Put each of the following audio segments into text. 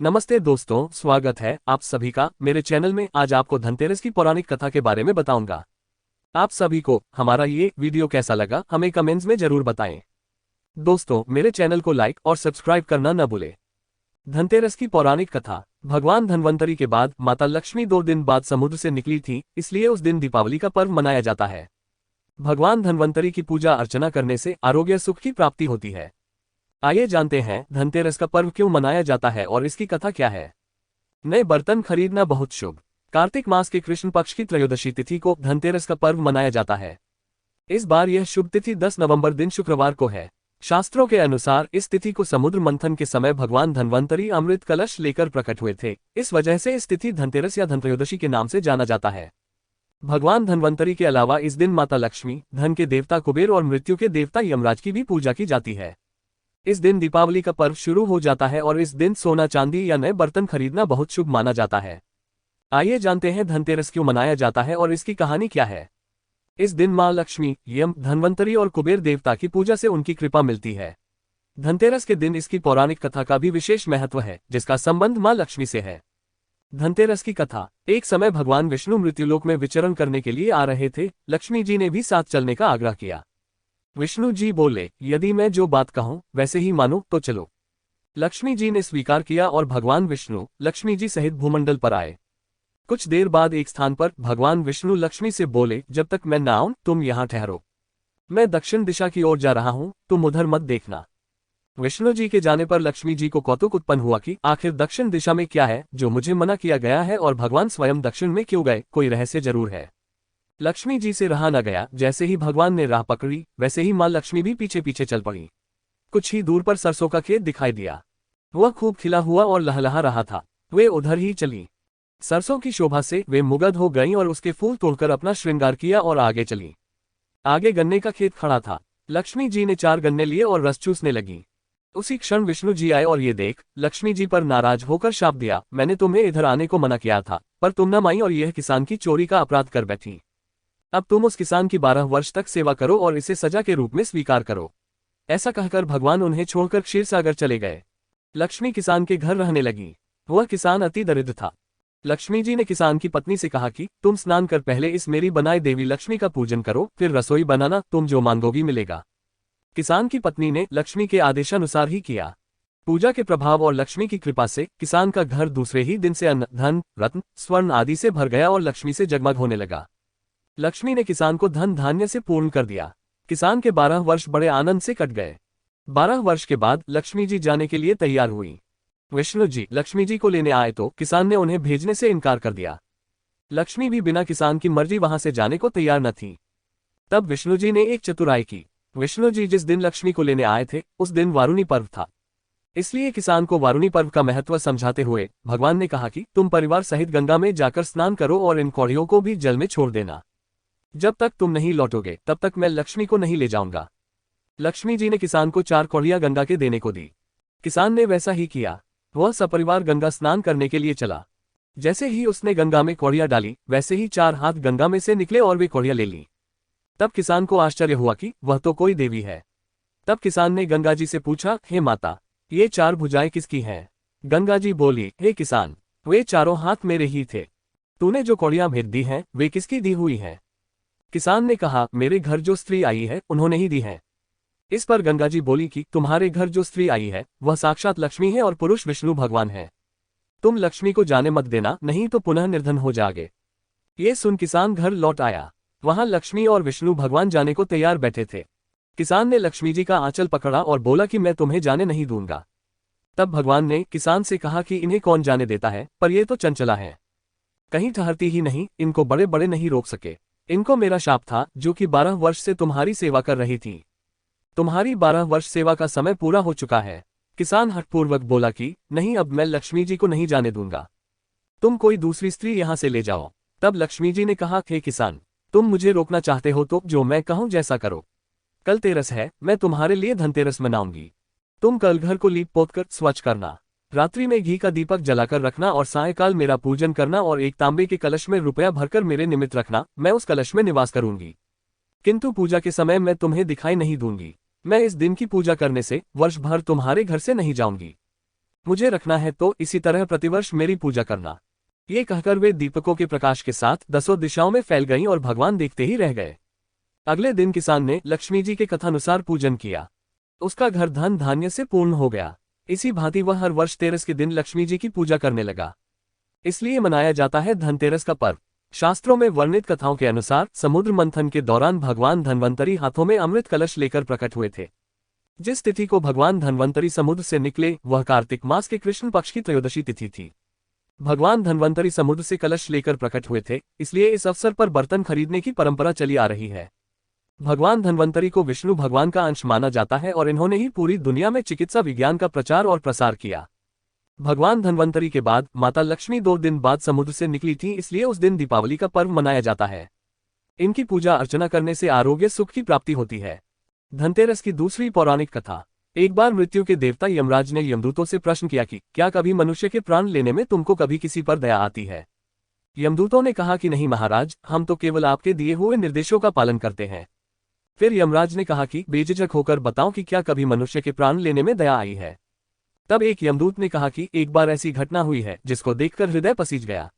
नमस्ते दोस्तों, स्वागत है आप सभी का मेरे चैनल में। आज आपको धनतेरस की पौराणिक कथा के बारे में बताऊंगा। आप सभी को हमारा ये वीडियो कैसा लगा हमें कमेंट्स में जरूर बताएं। दोस्तों, मेरे चैनल को लाइक और सब्सक्राइब करना न भूलें। धनतेरस की पौराणिक कथा। भगवान धन्वंतरि के बाद माता लक्ष्मी 2 दिन बाद समुद्र से निकली थी, इसलिए उस दिन दीपावली का पर्व मनाया जाता है। भगवान धन्वंतरि की पूजा अर्चना करने से आरोग्य सुख की प्राप्ति होती है। आइए जानते हैं धनतेरस का पर्व क्यों मनाया जाता है और इसकी कथा क्या है। नए बर्तन खरीदना बहुत शुभ। कार्तिक मास के कृष्ण पक्ष की त्रयोदशी तिथि को धनतेरस का पर्व मनाया जाता है। इस बार यह शुभ तिथि 10 नवंबर दिन शुक्रवार को है। शास्त्रों के अनुसार इस तिथि को समुद्र मंथन के समय भगवान धन्वंतरि अमृत कलश लेकर प्रकट हुए थे। इस वजह से इस तिथि धनतेरस या धनत्रयोदशी के नाम से जाना जाता है। भगवान धन्वंतरि के अलावा इस दिन माता लक्ष्मी, धन के देवता कुबेर और मृत्यु के देवता यमराज की भी पूजा की जाती है। इस दिन दीपावली का पर्व शुरू हो जाता है और इस दिन सोना चांदी या नए बर्तन खरीदना बहुत शुभ माना जाता है। आइए जानते हैं धनतेरस क्यों मनाया जाता है और इसकी कहानी क्या है। इस दिन मां लक्ष्मी, यम, धन्वंतरि और कुबेर देवता की पूजा से उनकी कृपा मिलती है। धनतेरस के दिन इसकी पौराणिक कथा का भी विशेष महत्व है, जिसका संबंध मां लक्ष्मी से है। धनतेरस की कथा। एक समय भगवान विष्णु मृत्युलोक में विचरण करने के लिए आ रहे थे। लक्ष्मी जी ने भी साथ चलने का आग्रह किया। विष्णु जी बोले, यदि मैं जो बात कहूं वैसे ही मानो तो चलो। लक्ष्मी जी ने स्वीकार किया और भगवान विष्णु लक्ष्मी जी सहित भूमंडल पर आए। कुछ देर बाद एक स्थान पर भगवान विष्णु लक्ष्मी से बोले, जब तक मैं न आऊं तुम यहाँ ठहरो। मैं दक्षिण दिशा की ओर जा रहा हूं, तुम उधर मत देखना। विष्णु जी के जाने पर लक्ष्मी जी को कौतुक उत्पन्न हुआ कि आखिर दक्षिण दिशा में क्या है जो मुझे मना किया गया है और भगवान स्वयं दक्षिण में क्यों गए, कोई रहस्य जरूर है। लक्ष्मी जी से रहा न गया। जैसे ही भगवान ने राह पकड़ी वैसे ही मां लक्ष्मी भी पीछे पीछे चल पड़ी। कुछ ही दूर पर सरसों का खेत दिखाई दिया। वह खूब खिला हुआ और लहलहा रहा था। वे उधर ही चली। सरसों की शोभा से वे मुग्ध हो गईं और उसके फूल तोड़कर अपना श्रृंगार किया और आगे चली। आगे गन्ने का खेत खड़ा था। लक्ष्मी जी ने 4 गन्ने लिए और रस चूसने लगी। उसी क्षण विष्णु जी आए और ये देख लक्ष्मी जी पर नाराज होकर शाप दिया, मैंने तुम्हें इधर आने को मना किया था, पर तुम न आई और यह किसान की चोरी का अपराध कर बैठी। अब तुम उस किसान की 12 वर्ष तक सेवा करो और इसे सजा के रूप में स्वीकार करो। ऐसा कहकर भगवान उन्हें छोड़कर क्षीरसागर चले गए। लक्ष्मी किसान के घर रहने लगी। वह किसान अति दरिद्र था। लक्ष्मी जी ने किसान की पत्नी से कहा कि तुम स्नान कर पहले इस मेरी बनाई देवी लक्ष्मी का पूजन करो, फिर रसोई बनाना, तुम जो मांगोगी मिलेगा। किसान की पत्नी ने लक्ष्मी के आदेशानुसार ही किया। पूजा के प्रभाव और लक्ष्मी की कृपा से किसान का घर दूसरे ही दिन से अन्न, धन, रत्न, स्वर्ण आदि से भर गया और लक्ष्मी से जगमग होने लगा। लक्ष्मी ने किसान को धन धान्य से पूर्ण कर दिया। किसान के 12 वर्ष बड़े आनंद से कट गए। 12 वर्ष के बाद लक्ष्मी जी जाने के लिए तैयार हुई। विष्णु जी लक्ष्मी जी को लेने आए तो किसान ने उन्हें भेजने से इनकार कर दिया। लक्ष्मी भी बिना किसान की मर्जी वहां से जाने को तैयार न थी। तब विष्णु जी ने एक चतुराई की। विष्णु जी जिस दिन लक्ष्मी को लेने आए थे उस दिन वारुणी पर्व था। इसलिए किसान को वारुणी पर्व का महत्व समझाते हुए भगवान ने कहा कि तुम परिवार सहित गंगा में जाकर स्नान करो और इन कौड़ियों को भी जल में छोड़ देना। जब तक तुम नहीं लौटोगे तब तक मैं लक्ष्मी को नहीं ले जाऊंगा। लक्ष्मी जी ने किसान को 4 कौड़ियां गंगा के देने को दी। किसान ने वैसा ही किया। वह सपरिवार गंगा स्नान करने के लिए चला। जैसे ही उसने गंगा में कौड़ियां डाली वैसे ही 4 हाथ गंगा में से निकले और वे कौड़ियां ले ली। तब किसान को आश्चर्य हुआ कि वह तो कोई देवी है। तब किसान ने गंगा जी से पूछा, हे माता, ये 4 भुजाएं किसकी हैं? गंगा जी बोली, हे किसान, वे चारों हाथ मेरे ही थे। तूने जो कौड़ियां भेज दी हैं वे किसकी दी हुई हैं? किसान ने कहा, मेरे घर जो स्त्री आई है उन्होंने ही दी है। इस पर गंगा जी बोली कि तुम्हारे घर जो स्त्री आई है वह साक्षात लक्ष्मी है और पुरुष विष्णु भगवान है। तुम लक्ष्मी को जाने मत देना, नहीं तो पुनः निर्धन हो जाओगे। ये सुन किसान घर लौट आया। वहां लक्ष्मी और विष्णु भगवान जाने को तैयार बैठे थे। किसान ने लक्ष्मी जी का आंचल पकड़ा और बोला कि मैं तुम्हें जाने नहीं दूंगा। तब भगवान ने किसान से कहा कि इन्हें कौन जाने देता है, पर ये तो चंचला है, कहीं ठहरती ही नहीं, इनको बड़े बड़े नहीं रोक सके। इनको मेरा शाप था जो कि 12 वर्ष से तुम्हारी सेवा कर रही थी। तुम्हारी 12 वर्ष सेवा का समय पूरा हो चुका है। किसान हठपूर्वक बोला कि नहीं, अब मैं लक्ष्मी जी को नहीं जाने दूंगा। तुम कोई दूसरी स्त्री यहाँ से ले जाओ। तब लक्ष्मी जी ने कहा, हे किसान, तुम मुझे रोकना चाहते हो तो जो मैं कहूँ जैसा करो। कल तेरस है, मैं तुम्हारे लिए धनतेरस मनाऊंगी। तुम कल घर को लीप पोत कर स्वच्छ करना। रात्रि में घी का दीपक जलाकर रखना और सायंकाल मेरा पूजन करना और एक तांबे के कलश में रुपया भरकर मेरे निमित्त रखना। मैं उस कलश में निवास करूंगी, किंतु पूजा के समय मैं तुम्हें दिखाई नहीं दूंगी। मैं इस दिन की पूजा करने से वर्ष भर तुम्हारे घर से नहीं जाऊंगी। मुझे रखना है तो इसी तरह प्रतिवर्ष मेरी पूजा करना। ये कहकर वे दीपकों के प्रकाश के साथ दसों दिशाओं में फैल गईं और भगवान देखते ही रह गए। अगले दिन किसान ने लक्ष्मी जी के कथानुसार पूजन किया। उसका घर धन धान्य से पूर्ण हो गया। इसी भांति वह हर वर्ष तेरस के दिन लक्ष्मी जी की पूजा करने लगा। इसलिए मनाया जाता है धनतेरस का पर्व। शास्त्रों में वर्णित कथाओं के अनुसार समुद्र मंथन के दौरान भगवान धन्वंतरी हाथों में अमृत कलश लेकर प्रकट हुए थे। जिस तिथि को भगवान धन्वंतरी समुद्र से निकले वह कार्तिक मास के कृष्ण पक्ष की त्रयोदशी तिथि थी। भगवान धन्वंतरी समुद्र से कलश लेकर प्रकट हुए थे, इसलिए इस अवसर पर बर्तन खरीदने की परंपरा चली आ रही है। भगवान धन्वंतरी को विष्णु भगवान का अंश माना जाता है और इन्होंने ही पूरी दुनिया में चिकित्सा विज्ञान का प्रचार और प्रसार किया। भगवान धन्वंतरी के बाद माता लक्ष्मी 2 दिन बाद समुद्र से निकली थी, इसलिए उस दिन दीपावली का पर्व मनाया जाता है। इनकी पूजा अर्चना करने से आरोग्य सुख की प्राप्ति होती है। धनतेरस की दूसरी पौराणिक कथा। एक बार मृत्यु के देवता यमराज ने यमदूतों से प्रश्न किया कि क्या कभी मनुष्य के प्राण लेने में तुमको कभी किसी पर दया आती है। यमदूतों ने कहा कि नहीं महाराज, हम तो केवल आपके दिए हुए निर्देशों का पालन करते हैं। फिर यमराज ने कहा कि बेझिझक होकर बताओ कि क्या कभी मनुष्य के प्राण लेने में दया आई है। तब एक यमदूत ने कहा कि एक बार ऐसी घटना हुई है जिसको देखकर हृदय पसीज गया।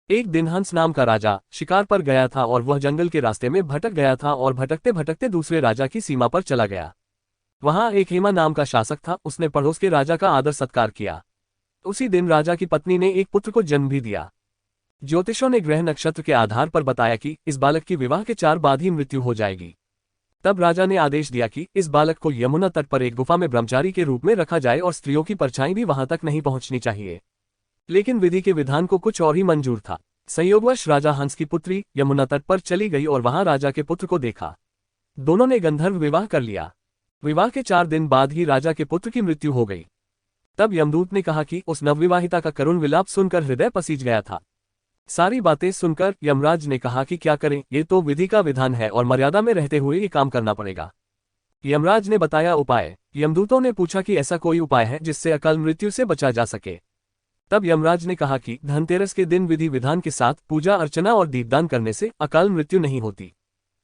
एक दिन हंस नाम का राजा शिकार पर गया था और वह जंगल के रास्ते में भटक गया था और भटकते भटकते दूसरे राजा की सीमा पर चला गया। वहां एक हेमा नाम का शासक था, उसने पड़ोस के राजा का आदर सत्कार किया। उसी दिन राजा की पत्नी ने एक पुत्र को जन्म भी दिया। ज्योतिषों ने ग्रह नक्षत्र के आधार पर बताया कि इस बालक की विवाह के 4 बाद ही मृत्यु हो जाएगी। तब राजा ने आदेश दिया कि इस बालक को यमुना तट पर एक गुफा में ब्रह्मचारी के रूप में रखा जाए और स्त्रियों की परछाई भी वहां तक नहीं पहुंचनी चाहिए। लेकिन विधि के विधान को कुछ और ही मंजूर था। संयोगवश राजा हंस की पुत्री यमुना तट पर चली गई और वहां राजा के पुत्र को देखा। दोनों ने गंधर्व विवाह कर लिया। विवाह के 4 दिन बाद ही राजा के पुत्र की मृत्यु हो गई। तब यमदूत ने कहा कि उस नवविवाहिता का करुण विलाप सुनकर हृदय पसीज गया था। सारी बातें सुनकर यमराज ने कहा कि क्या करें, ये तो विधि का विधान है और मर्यादा में रहते हुए ये काम करना पड़ेगा। यमराज ने बताया उपाय। यमदूतों ने पूछा कि ऐसा कोई उपाय है जिससे अकाल मृत्यु से बचा जा सके। तब यमराज ने कहा कि धनतेरस के दिन विधि विधान के साथ पूजा अर्चना और दीपदान करने से अकाल मृत्यु नहीं होती।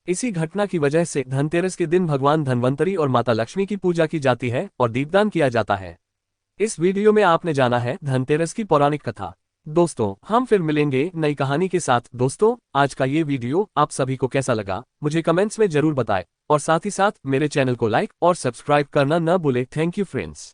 इसी घटना की वजह से धनतेरस के दिन भगवान धन्वंतरी और माता लक्ष्मी की पूजा की जाती है और दीपदान किया जाता है। इस वीडियो में आपने जाना है धनतेरस की पौराणिक कथा। दोस्तों, हम फिर मिलेंगे नई कहानी के साथ। दोस्तों, आज का ये वीडियो आप सभी को कैसा लगा मुझे कमेंट्स में जरूर बताएं और साथ ही साथ मेरे चैनल को लाइक और सब्सक्राइब करना न भूलें। Thank you friends.